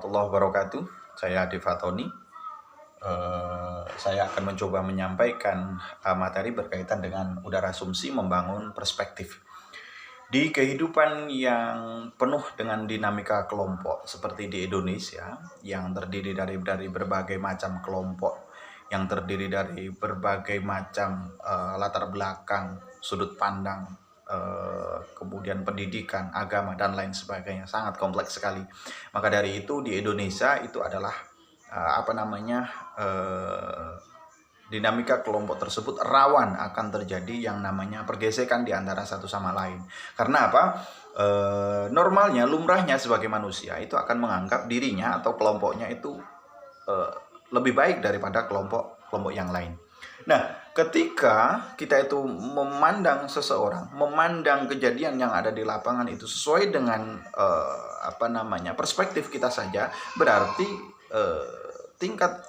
warahmatullahi wabarakatuh. Saya Adi Fatoni. Saya akan mencoba menyampaikan materi berkaitan dengan udara asumsi membangun perspektif. Di kehidupan yang penuh dengan dinamika kelompok seperti di Indonesia yang terdiri dari berbagai macam kelompok, yang terdiri dari berbagai macam latar belakang, sudut pandang, kemudian pendidikan, agama, dan lain sebagainya, sangat kompleks sekali. Maka dari itu di Indonesia itu adalah dinamika kelompok tersebut rawan akan terjadi yang namanya pergesekan di antara satu sama lain. Karena apa? Normalnya, lumrahnya sebagai manusia itu akan menganggap dirinya atau kelompoknya itu lebih baik daripada kelompok yang lain. Nah, ketika kita itu memandang seseorang, memandang kejadian yang ada di lapangan itu sesuai dengan perspektif kita saja, berarti tingkat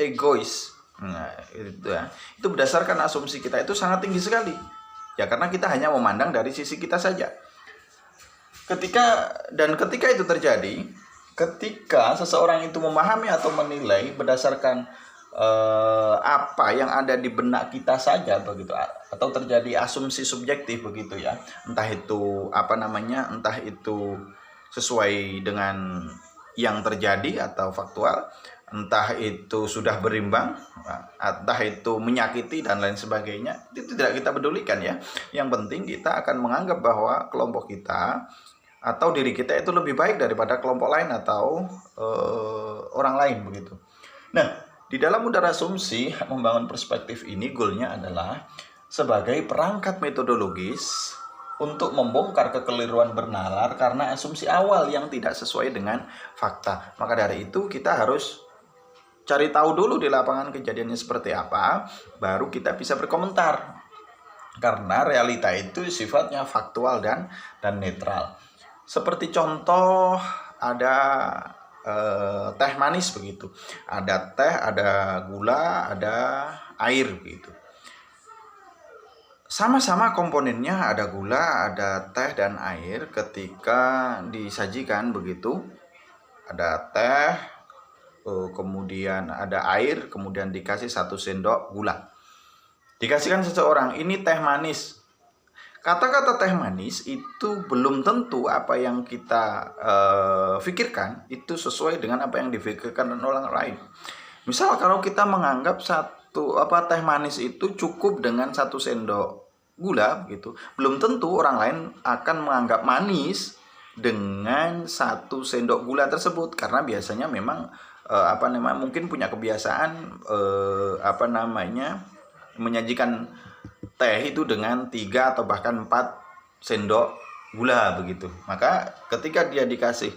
egois, itu berdasarkan asumsi kita itu sangat tinggi sekali. Ya, karena kita hanya memandang dari sisi kita saja. Ketika itu terjadi, ketika seseorang itu memahami atau menilai berdasarkan apa yang ada di benak kita saja begitu, atau terjadi asumsi subjektif begitu ya, entah itu entah itu sesuai dengan yang terjadi atau faktual, entah itu sudah berimbang, entah itu menyakiti dan lain sebagainya, itu tidak kita pedulikan ya. Yang penting kita akan menganggap bahwa kelompok kita atau diri kita itu lebih baik daripada kelompok lain atau orang lain begitu. Nah, di dalam udara asumsi membangun perspektif ini, goalnya adalah sebagai perangkat metodologis untuk membongkar kekeliruan bernalar karena asumsi awal yang tidak sesuai dengan fakta. Maka dari itu kita harus cari tahu dulu di lapangan kejadiannya seperti apa, baru kita bisa berkomentar. Karena realita itu sifatnya faktual dan netral. Seperti contoh, ada teh manis begitu. Ada teh, ada gula, ada air begitu. Sama-sama komponennya, ada gula, ada teh dan air. Ketika disajikan begitu, ada teh, kemudian ada air, kemudian dikasih 1 sendok gula. Dikasihkan seseorang, ini teh manis. Kata-kata teh manis itu belum tentu apa yang kita pikirkan itu sesuai dengan apa yang difikirkan orang lain. Misal kalau kita menganggap teh manis itu cukup dengan 1 sendok gula gitu, belum tentu orang lain akan menganggap manis dengan 1 sendok gula tersebut, karena biasanya memang mungkin punya kebiasaan menyajikan teh itu dengan 3 atau bahkan 4 sendok gula begitu. Maka ketika dia dikasih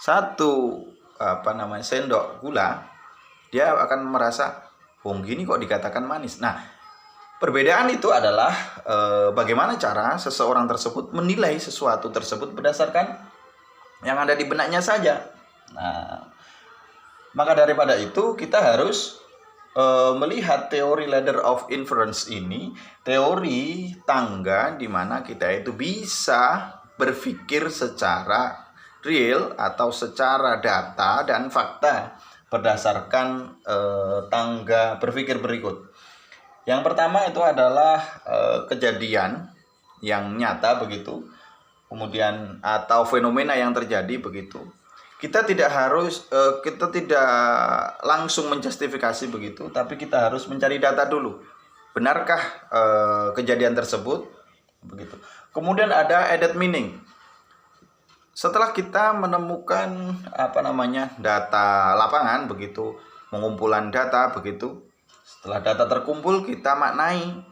1 sendok gula, dia akan merasa, gini kok dikatakan manis. Nah, perbedaan itu adalah bagaimana cara seseorang tersebut menilai sesuatu tersebut berdasarkan yang ada di benaknya saja. Nah, maka daripada itu kita harus melihat teori ladder of inference ini, teori tangga di mana kita itu bisa berpikir secara real atau secara data dan fakta berdasarkan tangga berpikir berikut. Yang pertama itu adalah kejadian yang nyata begitu, kemudian atau fenomena yang terjadi begitu. Kita tidak langsung menjustifikasi begitu, tapi kita harus mencari data dulu. Benarkah kejadian tersebut? Begitu. Kemudian ada added meaning. Setelah kita menemukan data lapangan begitu, pengumpulan data begitu. Setelah data terkumpul, kita maknai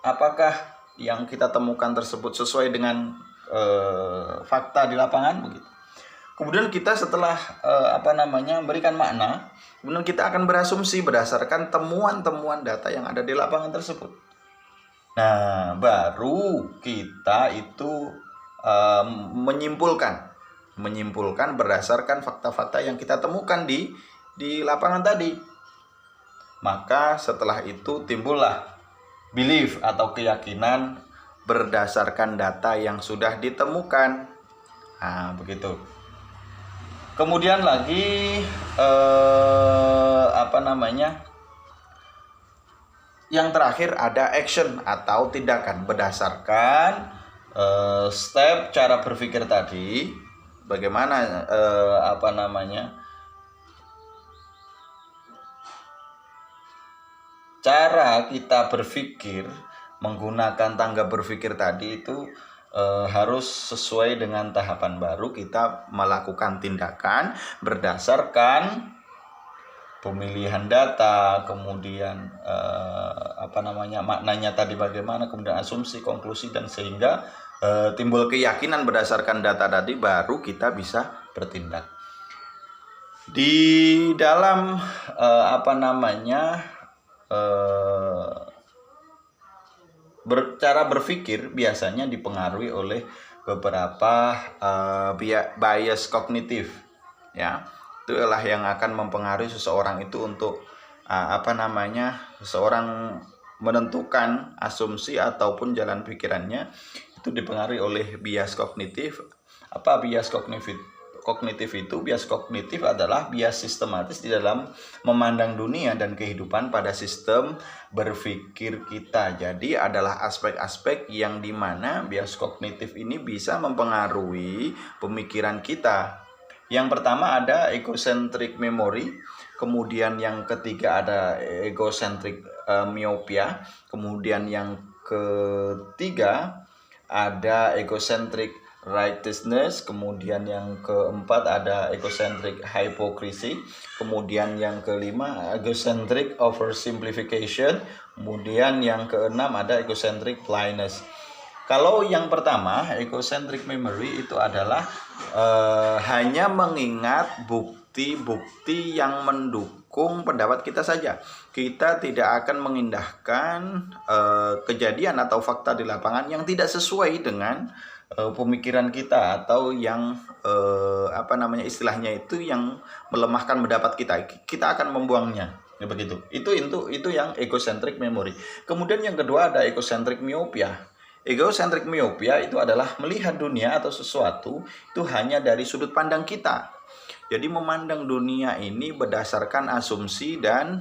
apakah yang kita temukan tersebut sesuai dengan fakta di lapangan begitu. Kemudian kita setelah berikan makna, kemudian kita akan berasumsi berdasarkan temuan-temuan data yang ada di lapangan tersebut. Nah, baru kita itu menyimpulkan berdasarkan fakta-fakta yang kita temukan di lapangan tadi. Maka setelah itu timbullah belief atau keyakinan berdasarkan data yang sudah ditemukan. Nah, begitu. Kemudian lagi yang terakhir ada action atau tindakan berdasarkan step cara berpikir tadi. Bagaimana cara kita berpikir menggunakan tangga berpikir tadi itu harus sesuai dengan tahapan baru. Kita melakukan tindakan berdasarkan pemilihan data, kemudian maknanya tadi bagaimana, kemudian asumsi, konklusi, dan sehingga timbul keyakinan berdasarkan data tadi, baru kita bisa bertindak. Di dalam cara berpikir biasanya dipengaruhi oleh beberapa bias kognitif, ya. Itulah yang akan mempengaruhi seseorang itu untuk seseorang menentukan asumsi ataupun jalan pikirannya itu dipengaruhi oleh bias kognitif. Apa bias kognitif? Bias kognitif adalah bias sistematis di dalam memandang dunia dan kehidupan pada sistem berpikir kita. Jadi adalah aspek-aspek yang dimana bias kognitif ini bisa mempengaruhi pemikiran kita. Yang pertama ada egocentric memory, kemudian yang ketiga ada egocentric myopia, kemudian yang ketiga ada egocentric righteousness, kemudian yang keempat ada egocentric hypocrisy, kemudian yang kelima egocentric oversimplification, kemudian yang keenam ada egocentric blindness. Kalau yang pertama, egocentric memory itu adalah hanya mengingat bukti-bukti yang mendukung pendapat kita saja. Kita tidak akan mengindahkan kejadian atau fakta di lapangan yang tidak sesuai dengan pemikiran kita, atau yang istilahnya itu yang melemahkan pendapat kita. Kita akan membuangnya. Ya, begitu. Itu yang egocentric memory. Kemudian yang kedua ada egocentric myopia. Egocentric myopia itu adalah melihat dunia atau sesuatu itu hanya dari sudut pandang kita. Jadi memandang dunia ini berdasarkan asumsi dan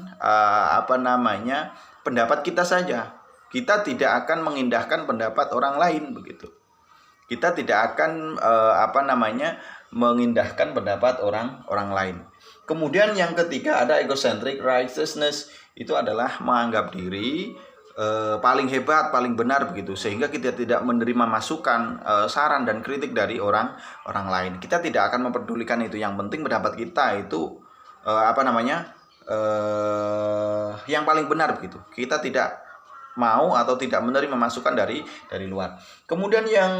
pendapat kita saja. Kita tidak akan mengindahkan pendapat orang lain, begitu. Kita tidak akan mengindahkan pendapat orang lain. Kemudian yang ketiga ada egocentric righteousness, itu adalah menganggap diri paling hebat, paling benar, begitu, sehingga kita tidak menerima masukan, saran dan kritik dari orang lain. Kita tidak akan memperdulikan itu. Yang penting pendapat kita itu yang paling benar, begitu. Kita tidak mau atau tidak menerima masukan dari luar. Kemudian yang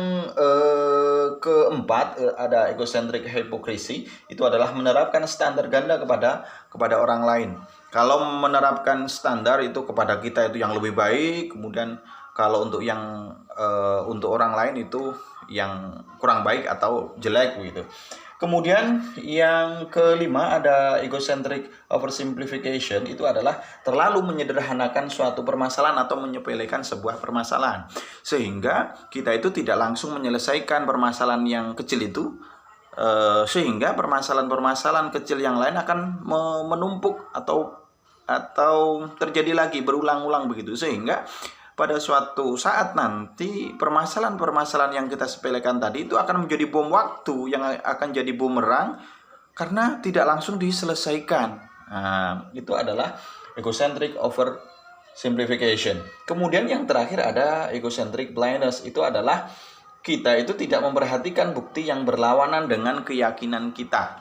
keempat ada egocentric hypocrisy, itu adalah menerapkan standar ganda kepada orang lain. Kalau menerapkan standar itu kepada kita itu yang lebih baik, kemudian kalau untuk untuk orang lain itu yang kurang baik atau jelek, begitu. Kemudian yang kelima ada egocentric oversimplification, itu adalah terlalu menyederhanakan suatu permasalahan atau menyepelekan sebuah permasalahan, sehingga kita itu tidak langsung menyelesaikan permasalahan yang kecil itu, sehingga permasalahan-permasalahan kecil yang lain akan menumpuk atau terjadi lagi berulang-ulang, begitu, sehingga pada suatu saat nanti permasalahan-permasalahan yang kita sepelekan tadi itu akan menjadi bom waktu yang akan jadi bumerang karena tidak langsung diselesaikan. Nah, itu adalah egocentric oversimplification. Kemudian yang terakhir ada egocentric blindness, itu adalah kita itu tidak memperhatikan bukti yang berlawanan dengan keyakinan kita,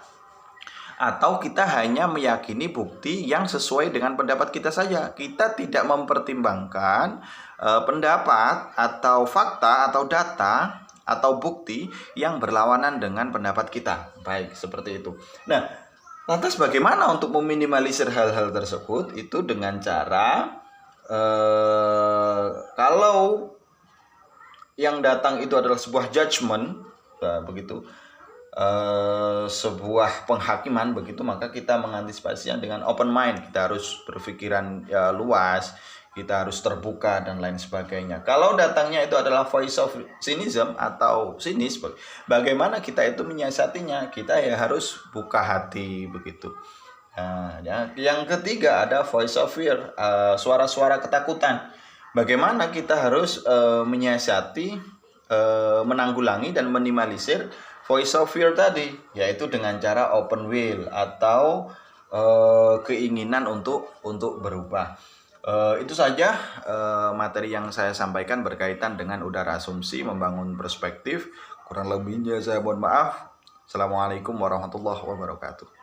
atau kita hanya meyakini bukti yang sesuai dengan pendapat kita saja. Kita tidak mempertimbangkan pendapat atau fakta atau data atau bukti yang berlawanan dengan pendapat kita. Baik, seperti itu. Nah, lantas bagaimana untuk meminimalisir hal-hal tersebut? Itu dengan cara kalau yang datang itu adalah sebuah judgment, begitu, sebuah penghakiman, begitu, maka kita mengantisipasinya dengan open mind. Kita harus berpikiran luas, kita harus terbuka dan lain sebagainya. Kalau datangnya itu adalah voice of cynicism atau sinis, bagaimana kita itu menyiasatinya? Kita ya harus buka hati begitu. Nah, yang ketiga ada voice of fear, suara-suara ketakutan. Bagaimana kita harus menyiasati, menanggulangi dan minimalisir voice of fear tadi, yaitu dengan cara open will atau keinginan untuk berubah. Itu saja materi yang saya sampaikan berkaitan dengan udara asumsi, membangun perspektif. Kurang lebihnya saya mohon maaf. Assalamualaikum warahmatullahi wabarakatuh.